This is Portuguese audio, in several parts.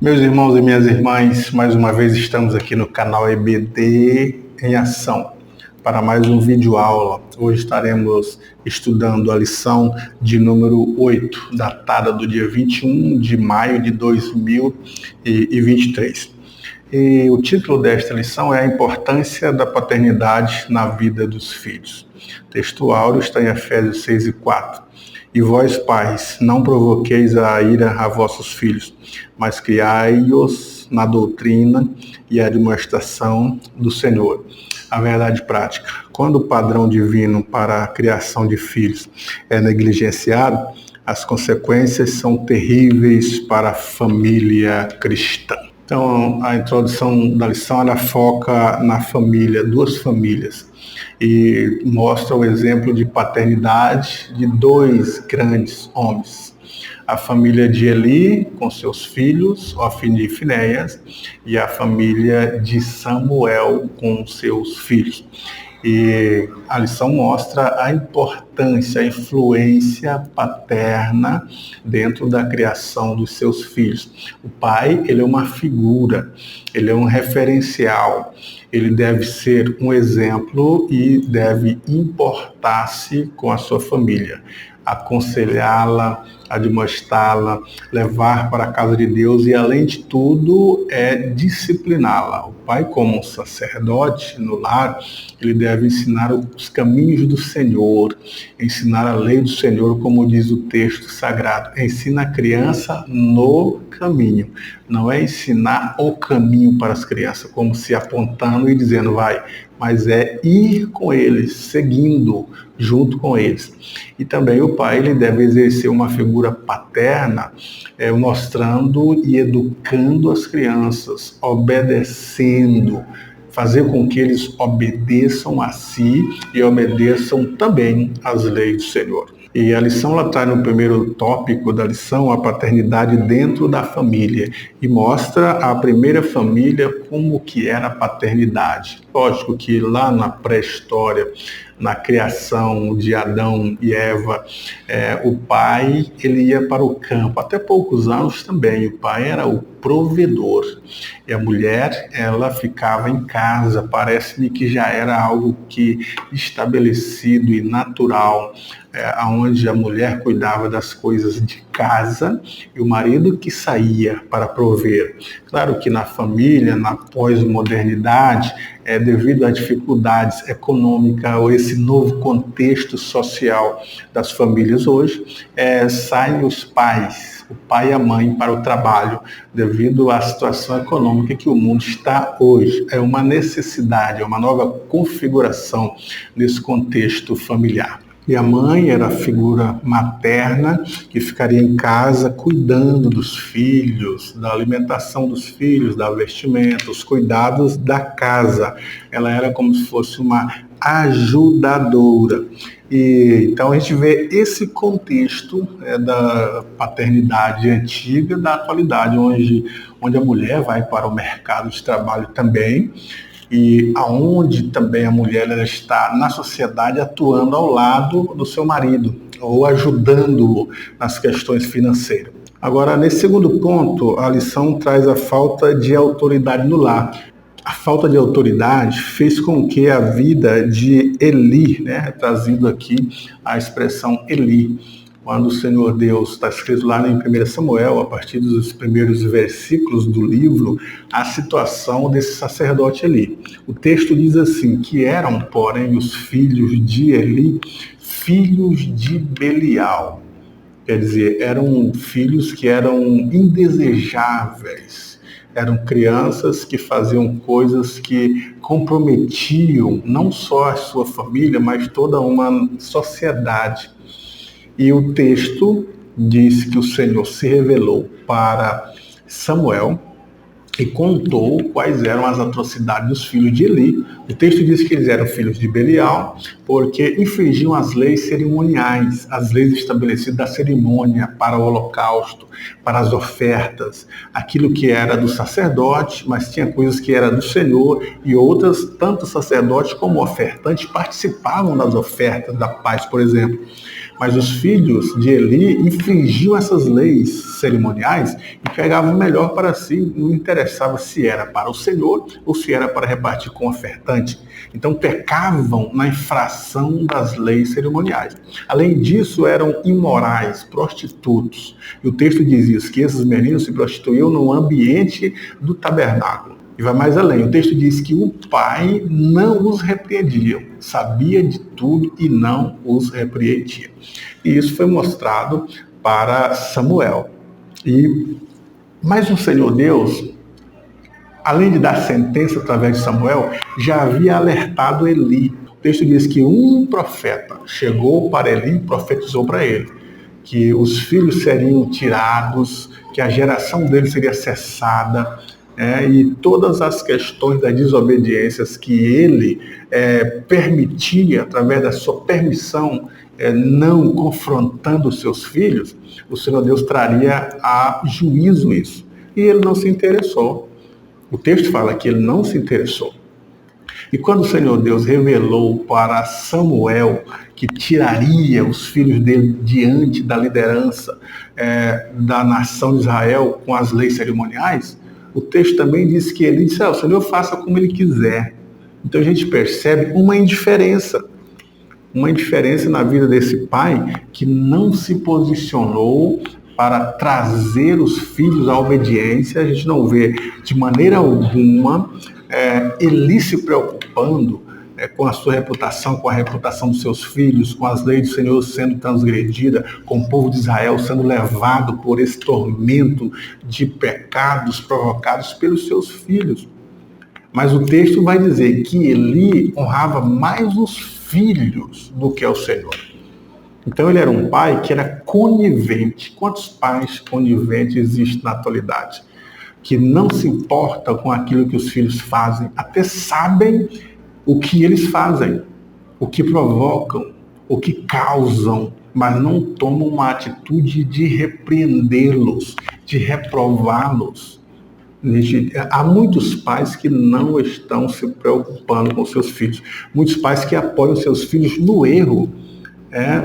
Meus irmãos e minhas irmãs, mais uma vez estamos aqui no canal EBD em Ação para mais um vídeo aula. Hoje estaremos estudando a lição de número 8, datada do dia 21 de maio de 2023. E o título desta lição é a importância da paternidade na vida dos filhos. O texto áureo está em Efésios 6:4. E vós, pais, não provoqueis a ira a vossos filhos, mas criai-os na doutrina e admoestação do Senhor. A verdade prática. Quando o padrão divino para a criação de filhos é negligenciado, as consequências são terríveis para a família cristã. Então, a introdução da lição ela foca na família, duas famílias, e mostra o exemplo de paternidade de dois grandes homens. A família de Eli, com seus filhos, Ofni e Finéias, e a família de Samuel, com seus filhos. E a lição mostra a importância, a influência paterna dentro da criação dos seus filhos. O pai, ele é uma figura, ele é um referencial, ele deve ser um exemplo e deve importar-se com a sua família, aconselhá-la, admoestá-la, levar para a casa de Deus e, além de tudo, discipliná-la. O pai, como um sacerdote no lar, ele deve ensinar os caminhos do Senhor, ensinar a lei do Senhor, como diz o texto sagrado. Ensina a criança no caminho. Não é ensinar o caminho para as crianças, como se apontando e dizendo, vai, mas é ir com eles, seguindo junto com eles. E também o pai ele deve exercer uma figura paterna, mostrando e educando as crianças, obedecendo, fazer com que eles obedeçam a si e obedeçam também às leis do Senhor. E a lição ela traz no primeiro tópico da lição a paternidade dentro da família e mostra a primeira família como que era a paternidade. Lógico que lá na pré-história, na criação de Adão e Eva, o pai ele ia para o campo. Até poucos anos também o pai era o provedor e a mulher ela ficava em casa. Parece-me que já era algo que estabelecido e natural, onde a mulher cuidava das coisas de casa e o marido que saía para prover. Claro que na família, na pós-modernidade, devido às dificuldades econômicas ou esse novo contexto social das famílias hoje, saem os pais, o pai e a mãe para o trabalho, devido à situação econômica que o mundo está hoje. É uma necessidade, é uma nova configuração nesse contexto familiar. E a mãe era a figura materna que ficaria em casa cuidando dos filhos, da alimentação dos filhos, da vestimenta, os cuidados da casa. Ela era como se fosse uma ajudadora. E então a gente vê esse contexto da paternidade antiga, da atualidade, onde a mulher vai para o mercado de trabalho também, e aonde também a mulher ela está na sociedade atuando ao lado do seu marido, ou ajudando-o nas questões financeiras. Agora, nesse segundo ponto, a lição traz a falta de autoridade no lar. A falta de autoridade fez com que a vida de Eli, trazido aqui a expressão Eli, quando o Senhor Deus, está escrito lá em 1 Samuel, a partir dos primeiros versículos do livro, a situação desse sacerdote Eli. O texto diz assim, que eram, porém, os filhos de Eli, filhos de Belial. Quer dizer, eram filhos que eram indesejáveis, eram crianças que faziam coisas que comprometiam não só a sua família, mas toda uma sociedade. E o texto diz que o Senhor se revelou para Samuel e contou quais eram as atrocidades dos filhos de Eli. O texto diz que eles eram filhos de Belial, porque infringiam as leis cerimoniais, as leis estabelecidas da cerimônia para o holocausto, para as ofertas, aquilo que era do sacerdote, mas tinha coisas que era do Senhor, e outras, tanto sacerdotes como ofertantes, participavam das ofertas da paz, por exemplo. Mas os filhos de Eli infringiam essas leis cerimoniais e pegavam o melhor para si, não interessava se era para o Senhor ou se era para repartir com o ofertante. Então pecavam na infração das leis cerimoniais. Além disso, eram imorais, prostitutos. E o texto diz isso, que esses meninos se prostituíam no ambiente do tabernáculo. E vai mais além, o texto diz que o pai não os repreendia, sabia de tudo e não os repreendia. E isso foi mostrado para Samuel. Mas o Senhor Deus, além de dar sentença através de Samuel, já havia alertado Eli. O texto diz que um profeta chegou para Eli e profetizou para ele que os filhos seriam tirados, que a geração dele seria cessada, e todas as questões das desobediências que ele permitia, através da sua permissão, não confrontando os seus filhos, o Senhor Deus traria a juízo isso. E ele não se interessou. O texto fala que ele não se interessou. E quando o Senhor Deus revelou para Samuel que tiraria os filhos dele diante da liderança da nação de Israel com as leis cerimoniais, o texto também diz que ele disse, o Senhor faça como ele quiser. Então a gente percebe uma indiferença na vida desse pai que não se posicionou para trazer os filhos à obediência. A gente não vê de maneira alguma Eli se preocupando com a sua reputação, com a reputação dos seus filhos, com as leis do Senhor sendo transgredidas, com o povo de Israel sendo levado por esse tormento de pecados provocados pelos seus filhos. Mas o texto vai dizer que Eli honrava mais os filhos do que ao Senhor. Então ele era um pai que era conivente. Quantos pais coniventes existem na atualidade? Que não se importam com aquilo que os filhos fazem, até sabem o que eles fazem, o que provocam, o que causam, mas não tomam uma atitude de repreendê-los, de reprová-los. Há muitos pais que não estão se preocupando com seus filhos, muitos pais que apoiam seus filhos no erro,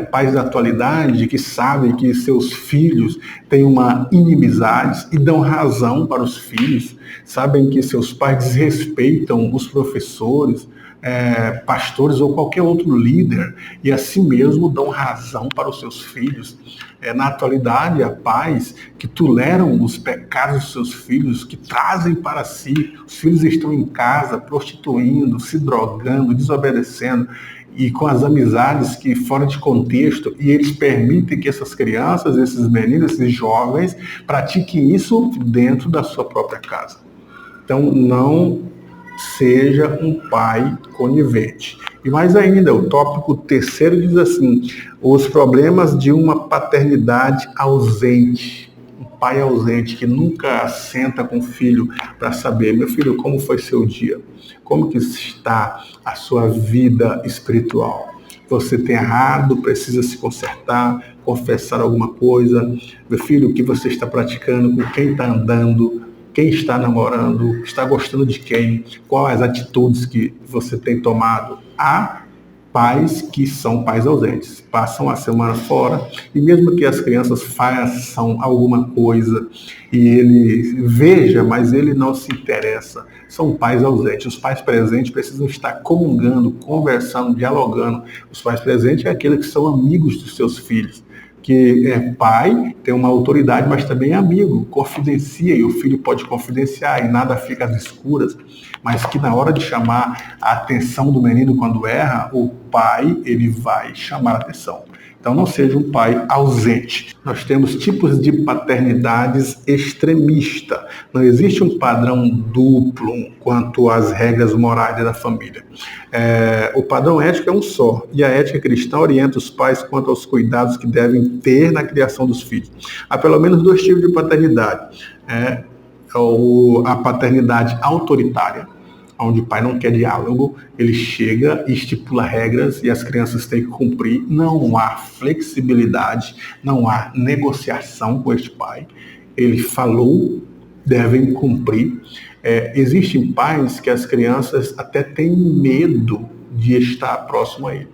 pais da atualidade que sabem que seus filhos têm uma inimizade e dão razão para os filhos, sabem que seus pais desrespeitam os professores, pastores ou qualquer outro líder, e assim mesmo dão razão para os seus filhos. Na atualidade, há pais que toleram os pecados dos seus filhos, que trazem para si. Os filhos estão em casa prostituindo, se drogando, desobedecendo, e com as amizades que fora de contexto, e eles permitem que essas crianças, esses meninos, esses jovens, pratiquem isso dentro da sua própria casa. Então, não seja um pai conivente. E mais ainda, o tópico terceiro diz assim, os problemas de uma paternidade ausente. Um pai ausente que nunca senta com o filho para saber, meu filho, como foi seu dia? Como que está a sua vida espiritual? Você tem errado, precisa se consertar, confessar alguma coisa? Meu filho, o que você está praticando? Com quem está andando? Quem está namorando? Está gostando de quem? Quais as atitudes que você tem tomado? Há pais que são pais ausentes, passam a semana fora, e mesmo que as crianças façam alguma coisa e ele veja, mas ele não se interessa, são pais ausentes. Os pais presentes precisam estar comungando, conversando, dialogando. Os pais presentes é aqueles que são amigos dos seus filhos, que é pai, tem uma autoridade, mas também é amigo, confidencia, e o filho pode confidenciar, e nada fica às escuras, mas que na hora de chamar a atenção do menino quando erra, o pai, ele vai chamar a atenção. Então não seja um pai ausente. Nós temos tipos de paternidades extremistas. Não existe um padrão duplo quanto às regras morais da família. O padrão ético é um só, e a ética cristã orienta os pais quanto aos cuidados que devem ter na criação dos filhos. Há pelo menos dois tipos de paternidade. a paternidade autoritária, onde o pai não quer diálogo, ele chega e estipula regras e as crianças têm que cumprir. Não há flexibilidade, não há negociação com este pai. Ele falou, devem cumprir. Existem pais que as crianças até têm medo de estar próximo a ele.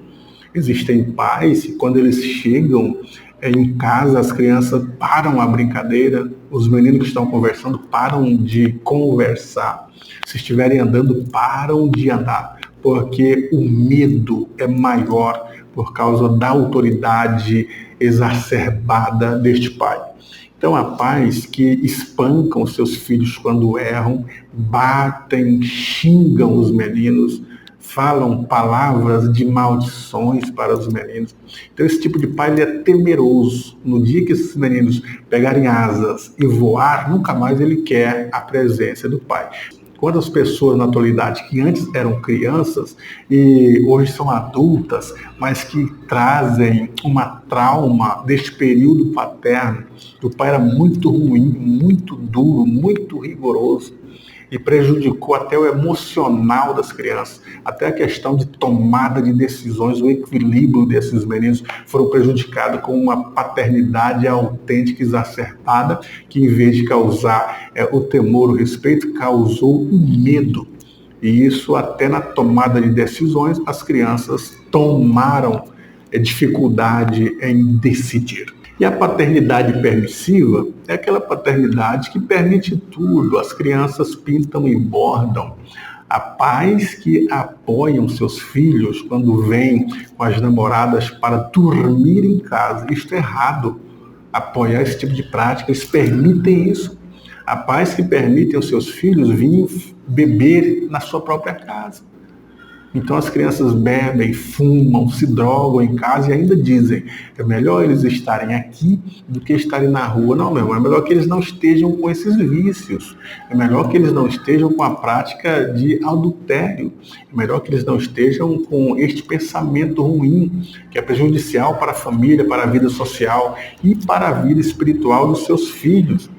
Existem pais que, quando eles chegam em casa, as crianças param a brincadeira, os meninos que estão conversando param de conversar. Se estiverem andando, param de andar, porque o medo é maior por causa da autoridade exacerbada deste pai. Então, há pais que espancam seus filhos quando erram, batem, xingam os meninos, falam palavras de maldições para os meninos. Então, esse tipo de pai ele é temeroso. No dia que esses meninos pegarem asas e voar, nunca mais ele quer a presença do pai. Quantas pessoas na atualidade que antes eram crianças e hoje são adultas, mas que trazem uma trauma deste período paterno. O pai era muito ruim, muito duro, muito rigoroso e prejudicou até o emocional das crianças, até a questão de tomada de decisões, o equilíbrio desses meninos foram prejudicados com uma paternidade autêntica exacerbada, que em vez de causar o temor, o respeito, causou o medo. E isso até na tomada de decisões, as crianças tomaram dificuldade em decidir. E a paternidade permissiva é aquela paternidade que permite tudo. As crianças pintam e bordam. Há pais que apoiam seus filhos quando vêm com as namoradas para dormir em casa. Isto é errado. Apoiar esse tipo de prática, eles permitem isso. Há pais que permitem os seus filhos virem beber na sua própria casa. Então as crianças bebem, fumam, se drogam em casa e ainda dizem, é melhor eles estarem aqui do que estarem na rua. Não, meu irmão, é melhor que eles não estejam com esses vícios. É melhor que eles não estejam com a prática de adultério. É melhor que eles não estejam com este pensamento ruim, que é prejudicial para a família, para a vida social e para a vida espiritual dos seus filhos.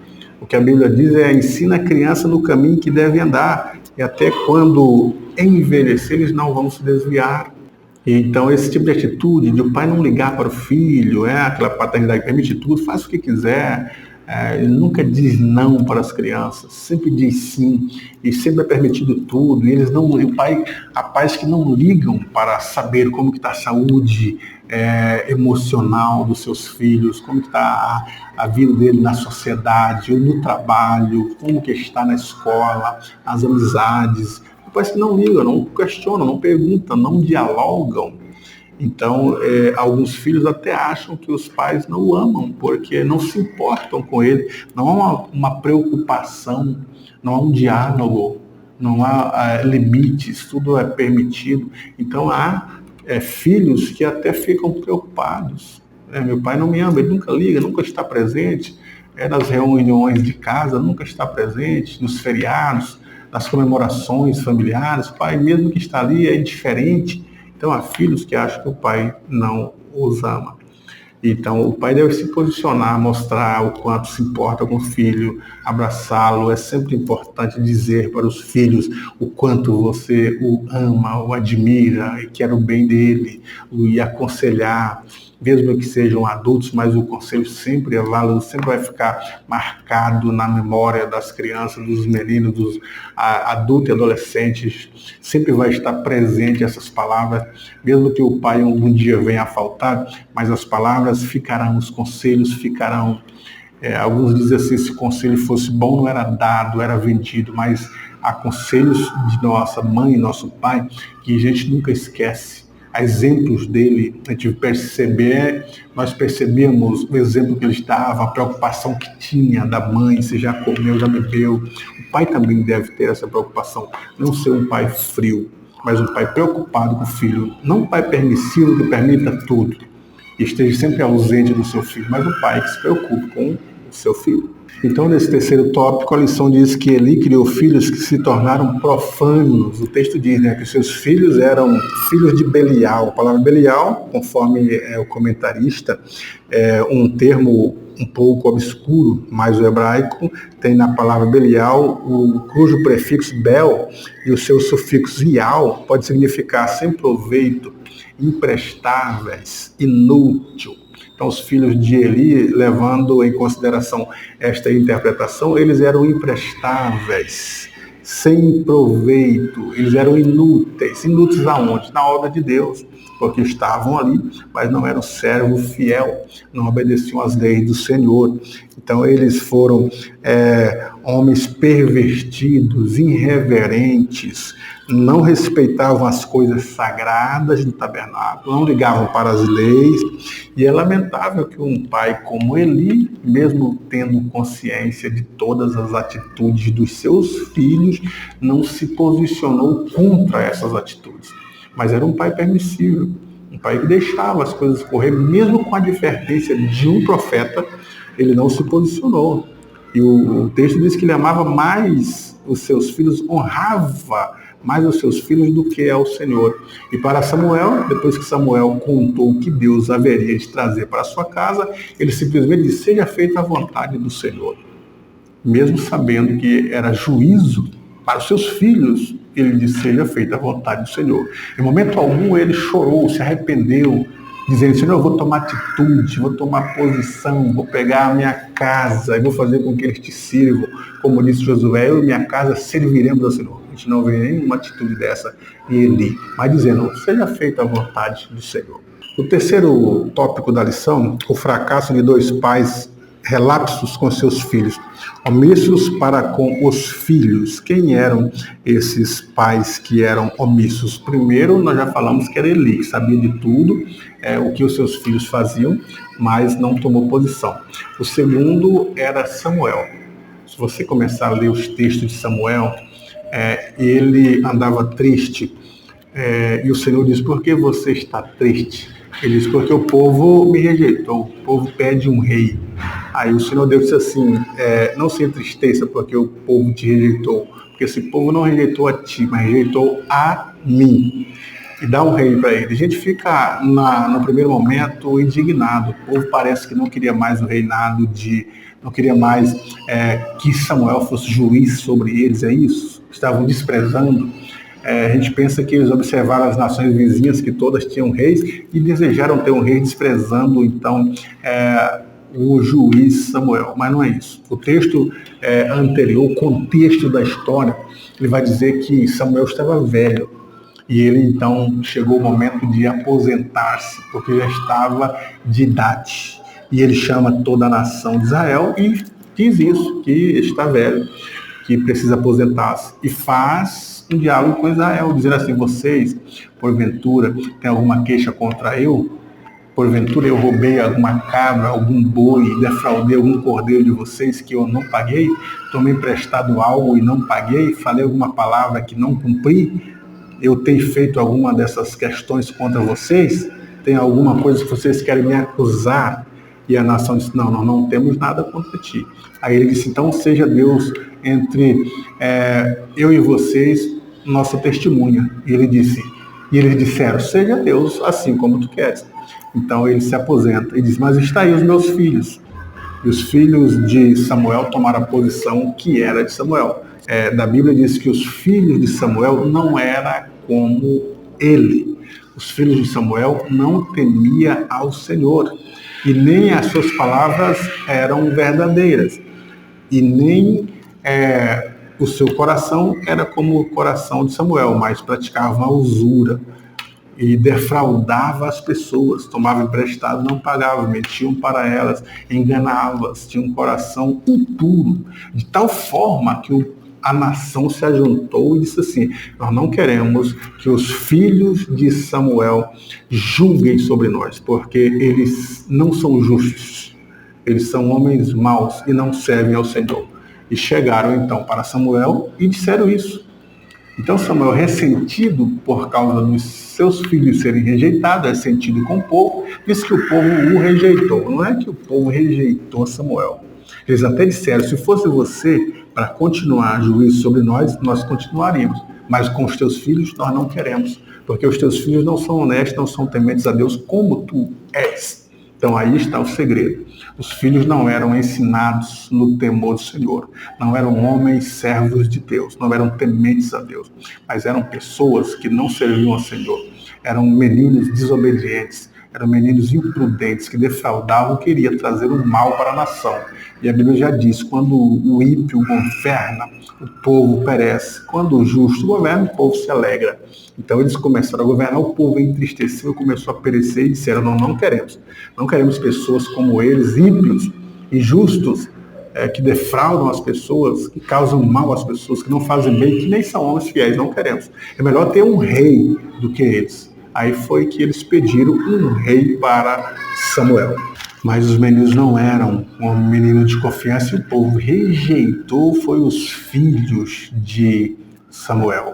O que a Bíblia diz ensina a criança no caminho que deve andar. E até quando envelhecer, eles não vão se desviar. Então, esse tipo de atitude de o pai não ligar para o filho, aquela paternidade que permite tudo, faz o que quiser, ele nunca diz não para as crianças, sempre diz sim, e sempre é permitido tudo. E eles não, há pais que não ligam para saber como que está a saúde emocional dos seus filhos, como que está a vida dele na sociedade, ou no trabalho, como que está na escola, as amizades. Pais que não ligam, não questionam, não perguntam, não dialogam. Então, alguns filhos até acham que os pais não o amam, porque não se importam com ele, não há uma preocupação, não há um diálogo, não há limites, tudo é permitido. Então, há filhos que até ficam preocupados. Meu pai não me ama, ele nunca liga, nunca está presente. Nas reuniões de casa, nunca está presente, nos feriados, nas comemorações familiares, o pai, mesmo que está ali, é indiferente. Então, há filhos que acham que o pai não os ama. Então, o pai deve se posicionar, mostrar o quanto se importa com o filho, abraçá-lo. É sempre importante dizer para os filhos o quanto você o ama, o admira e quer o bem dele, e aconselhar, mesmo que sejam adultos, mas o conselho sempre é válido, sempre vai ficar marcado na memória das crianças, dos meninos, dos adultos e adolescentes. Sempre vai estar presente essas palavras, mesmo que o pai algum dia venha a faltar, mas as palavras ficarão, os conselhos ficarão. Alguns dizem assim, se o conselho fosse bom, não era dado, era vendido, mas há conselhos de nossa mãe e nosso pai que a gente nunca esquece. Há exemplos dele, a gente nós percebemos o exemplo que ele dava, a preocupação que tinha da mãe, se já comeu, já bebeu. O pai também deve ter essa preocupação, não ser um pai frio, mas um pai preocupado com o filho, não um pai permissivo que permita tudo, e esteja sempre ausente do seu filho, mas um pai que se preocupe com o seu filho. Então, nesse terceiro tópico, a lição diz que Eli criou filhos que se tornaram profanos. O texto diz que seus filhos eram filhos de Belial. A palavra Belial, conforme o comentarista, é um termo um pouco obscuro, mas o hebraico tem na palavra Belial, cujo prefixo Bel e o seu sufixo Ial pode significar sem proveito, imprestáveis, inútil. Então, os filhos de Eli, levando em consideração esta interpretação, eles eram imprestáveis, sem proveito, eles eram inúteis. Inúteis aonde? Na obra de Deus, porque estavam ali, mas não eram servo fiel, não obedeciam às leis do Senhor. Então, eles foram homens pervertidos, irreverentes, não respeitavam as coisas sagradas do tabernáculo, não ligavam para as leis, e é lamentável que um pai como Eli, mesmo tendo consciência de todas as atitudes dos seus filhos, não se posicionou contra essas atitudes. Mas era um pai permissível, um pai que deixava as coisas correr, mesmo com a advertência de um profeta, ele não se posicionou. E o texto diz que ele amava mais os seus filhos, honrava mais os seus filhos do que ao Senhor. E para Samuel, depois que Samuel contou o que Deus haveria de trazer para a sua casa, ele simplesmente disse: seja feita a vontade do Senhor. Mesmo sabendo que era juízo para os seus filhos, ele disse: seja feita a vontade do Senhor. Em momento algum ele chorou, se arrependeu, dizendo: Senhor, eu vou tomar atitude, vou tomar posição, vou pegar a minha casa e vou fazer com que eles te sirvam. Como disse Josué, eu e minha casa serviremos ao Senhor. A gente não vê nenhuma atitude dessa em Eli, mas dizendo: seja feita a vontade do Senhor. O terceiro tópico da lição, o fracasso de dois pais relapsos com seus filhos, omissos para com os filhos. Quem eram esses pais que eram omissos? Primeiro, nós já falamos que era Eli, que sabia de tudo, o que os seus filhos faziam, mas não tomou posição. O segundo era Samuel. Se você começar a ler os textos de Samuel, ele andava triste, e o Senhor diz: por que você está triste? Ele diz: porque o povo me rejeitou, o povo pede um rei. Aí o Senhor Deus disse assim: não se entristeça porque o povo te rejeitou, porque esse povo não rejeitou a ti, mas rejeitou a mim. E dá um rei para ele. A gente fica no primeiro momento indignado. O povo parece que não queria mais o reinado, não queria mais que Samuel fosse juiz sobre eles, é isso? Estavam desprezando. A gente pensa que eles observaram as nações vizinhas, que todas tinham reis, e desejaram ter um rei, desprezando então o juiz Samuel. Mas não é isso. O texto anterior, o contexto da história, ele vai dizer que Samuel estava velho, e ele então chegou o momento de aposentar-se, porque já estava de idade. E ele chama toda a nação de Israel e diz isso, que está velho, que precisa aposentar-se, e faz um diálogo com Israel, dizendo assim: vocês, porventura, têm alguma queixa contra eu? Porventura eu roubei alguma cabra, algum boi, defraudei algum cordeiro de vocês que eu não paguei? Tomei emprestado algo e não paguei? Falei alguma palavra que não cumpri? Eu tenho feito alguma dessas questões contra vocês? Tem alguma coisa que vocês querem me acusar? E a nação disse: não, nós não temos nada contra ti. Aí ele disse: então seja Deus entre eu e vocês nossa testemunha. E eles disseram: seja Deus assim como tu queres. Então ele se aposenta e diz: mas está aí os meus filhos. E os filhos de Samuel tomaram a posição que era de Samuel. Da Bíblia diz que os filhos de Samuel não eram como ele. Os filhos de Samuel não temiam ao Senhor. E nem as suas palavras eram verdadeiras. E nem o seu coração era como o coração de Samuel, mas praticava uma usura e defraudava as pessoas, tomava emprestado, não pagava, mentiam para elas, enganava-as, tinha um coração impuro, de tal forma que a nação se ajuntou e disse assim: nós não queremos que os filhos de Samuel julguem sobre nós, porque eles não são justos, eles são homens maus e não servem ao Senhor. E chegaram então para Samuel e disseram isso. Então Samuel, ressentido por causa dos seus filhos serem rejeitados, ressentido com o povo, disse que o povo o rejeitou. Não é que o povo rejeitou Samuel. Eles até disseram: se fosse você para continuar juízo sobre nós, nós continuaríamos. Mas com os teus filhos nós não queremos, porque os teus filhos não são honestos, não são tementes a Deus como tu és. Então aí está o segredo. Os filhos não eram ensinados no temor do Senhor, não eram homens servos de Deus, não eram tementes a Deus, mas eram pessoas que não serviam ao Senhor, eram meninos desobedientes, eram meninos imprudentes que defraudavam e queriam trazer o mal para a nação. E a Bíblia já diz, quando o ímpio governa, o povo perece. Quando o justo governa, o povo se alegra. Então eles começaram a governar, o povo entristeceu, começou a perecer e disseram, não queremos. Não queremos pessoas como eles, ímpios e justos, que defraudam as pessoas, que causam mal às pessoas, que não fazem bem, que nem são homens fiéis, não queremos. É melhor ter um rei do que eles. Aí foi que eles pediram um rei para Samuel. Mas os meninos não eram um menino de confiança e o povo rejeitou, foi os filhos de Samuel.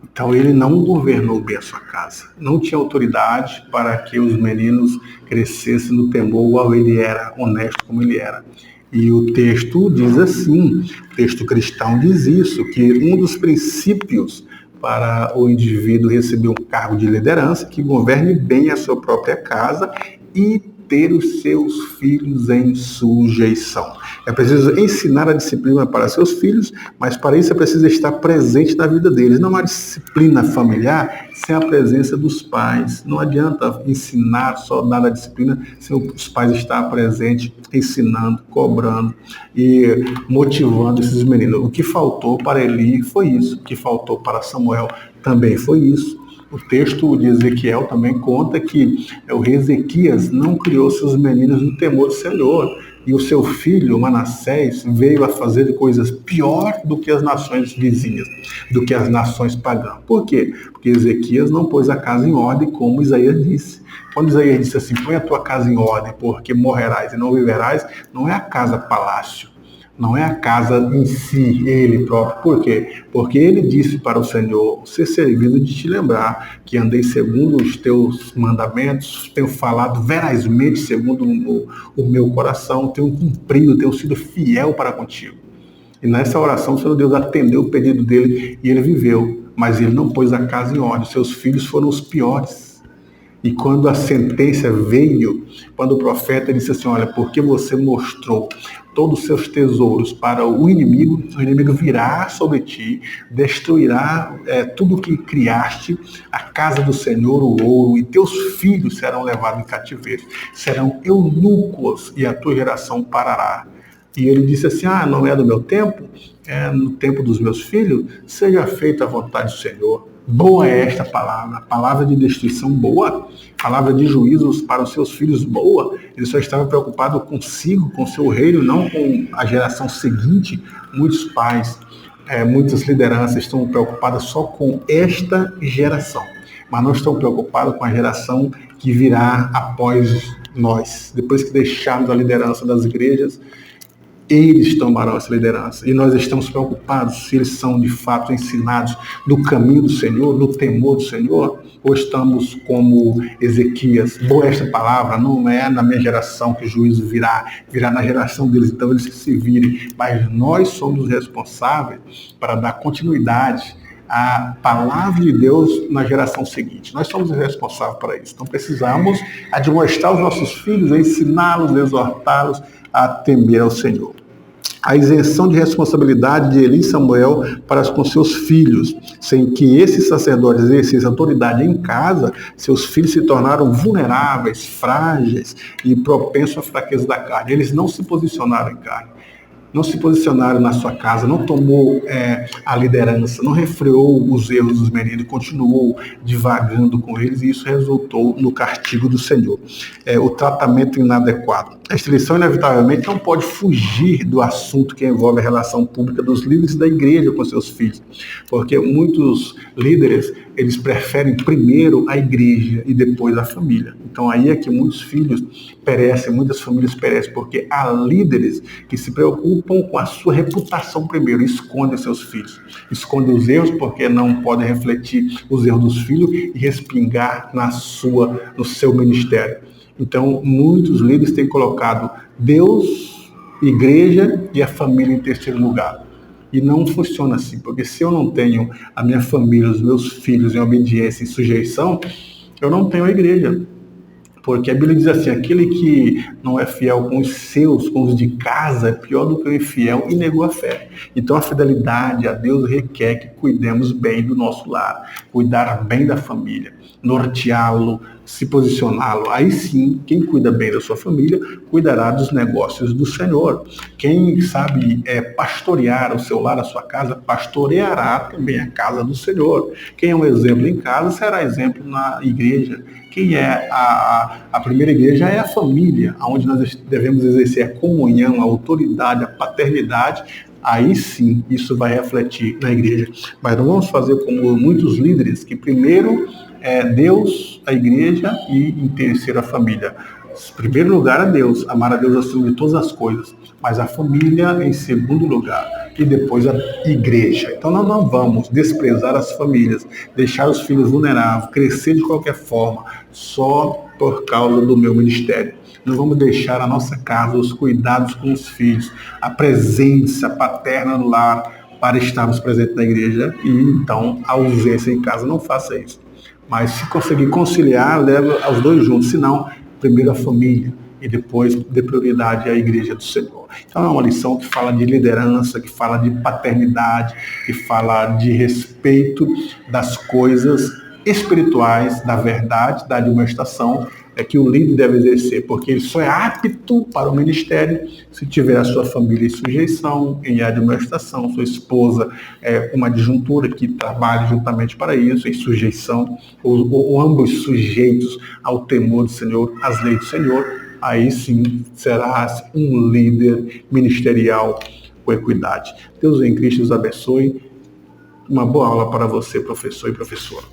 Então ele não governou bem a sua casa, não tinha autoridade para que os meninos crescessem no temor, igual ele era, honesto como ele era. E o texto diz assim, o texto cristão diz isso, que um dos princípios para o indivíduo receber um cargo de liderança, que governe bem a sua própria casa e ter os seus filhos em sujeição. É preciso ensinar a disciplina para seus filhos, mas para isso é preciso estar presente na vida deles. Não há disciplina familiar sem a presença dos pais. Não adianta ensinar, só dar a disciplina, sem os pais estar presentes, ensinando, cobrando e motivando esses meninos. O que faltou para Eli foi isso. O que faltou para Samuel também foi isso. O texto de Ezequiel também conta que o rei Ezequias não criou seus meninos no temor do Senhor. E o seu filho, Manassés, veio a fazer coisas pior do que as nações vizinhas, do que as nações pagãs. Por quê? Porque Ezequias não pôs a casa em ordem, como Isaías disse. Quando Isaías disse assim, põe a tua casa em ordem, porque morrerás e não viverás, não é a casa palácio. Não é a casa em si, ele próprio. Por quê? Porque ele disse para o Senhor, ser servido de te lembrar que andei segundo os teus mandamentos, tenho falado verazmente segundo o meu coração, tenho cumprido, tenho sido fiel para contigo. E nessa oração o Senhor Deus atendeu o pedido dele e ele viveu. Mas ele não pôs a casa em ordem, seus filhos foram os piores. E quando a sentença veio, quando o profeta disse assim, olha, porque você mostrou todos os seus tesouros para o inimigo virá sobre ti, destruirá tudo o que criaste, a casa do Senhor, o ouro, e teus filhos serão levados em cativeiro, serão eunucos e a tua geração parará. E ele disse assim, não é do meu tempo, é no tempo dos meus filhos, seja feita a vontade do Senhor. Boa é esta palavra, palavra de destruição boa, palavra de juízos para os seus filhos boa. Ele só estava preocupado consigo, com seu reino, não com a geração seguinte. Muitos pais, muitas lideranças estão preocupadas só com esta geração, mas não estão preocupados com a geração que virá após nós. Depois que deixarmos a liderança das igrejas, eles tomarão essa liderança. E nós estamos preocupados se eles são de fato ensinados no caminho do Senhor, no temor do Senhor, ou estamos como Ezequias, boa esta palavra, não é na minha geração que o juízo virá na geração deles, então eles que se virem. Mas nós somos responsáveis para dar continuidade à palavra de Deus na geração seguinte. Nós somos responsáveis para isso. Então precisamos admoestar os nossos filhos, ensiná-los, exortá-los a temer ao Senhor. A isenção de responsabilidade de Eli e Samuel para com seus filhos, sem que esses sacerdotes exercessem autoridade em casa, seus filhos se tornaram vulneráveis, frágeis e propensos à fraqueza da carne. Eles não se posicionaram em carne. Não se posicionaram na sua casa, não tomou a liderança, não refreou os erros dos meninos, continuou divagando com eles e isso resultou no castigo do Senhor. O tratamento inadequado. Esta lição, inevitavelmente, não pode fugir do assunto que envolve a relação pública dos líderes da igreja com seus filhos, porque muitos líderes, eles preferem primeiro a igreja e depois a família. Então aí é que muitos filhos perecem, muitas famílias perecem, porque há líderes que se preocupam com a sua reputação primeiro, escondem seus filhos, escondem os erros porque não podem refletir os erros dos filhos e respingar no seu ministério. Então muitos líderes têm colocado Deus, igreja e a família em terceiro lugar. E não funciona assim, porque se eu não tenho a minha família, os meus filhos em obediência e sujeição, eu não tenho a igreja. Porque a Bíblia diz assim, aquele que não é fiel com os seus, com os de casa, é pior do que o infiel e negou a fé. Então a fidelidade a Deus requer que cuidemos bem do nosso lar, cuidar bem da família, norteá-lo, se posicioná-lo. Aí sim, quem cuida bem da sua família, cuidará dos negócios do Senhor. Quem sabe pastorear o seu lar, a sua casa, pastoreará também a casa do Senhor. Quem é um exemplo em casa, será exemplo na igreja. Quem é a primeira igreja é a família, onde nós devemos exercer a comunhão, a autoridade, a paternidade. Aí sim, isso vai refletir na igreja. Mas não vamos fazer como muitos líderes, que primeiro é Deus, a igreja, e em terceiro a família. Em primeiro lugar a Deus, amar a Deus acima de todas as coisas, mas a família em segundo lugar, e depois a igreja. Então nós não vamos desprezar as famílias, deixar os filhos vulneráveis, crescer de qualquer forma, só por causa do meu ministério. Não vamos deixar a nossa casa, os cuidados com os filhos, a presença paterna no lar, para estarmos presentes na igreja, e então a ausência em casa. Não faça isso. Mas se conseguir conciliar, leva aos dois juntos. Se não, primeiro a família e depois dê prioridade à igreja do Senhor. Então é uma lição que fala de liderança, que fala de paternidade, que fala de respeito das coisas espirituais, da verdade, da administração, que o líder deve exercer, porque ele só é apto para o ministério se tiver a sua família em sujeição, em administração, sua esposa uma adjuntura que trabalhe juntamente para isso, em sujeição, ou ambos sujeitos ao temor do Senhor, às leis do Senhor. Aí sim serás um líder ministerial com equidade. Deus em Cristo os abençoe. Uma boa aula para você, professor e professora.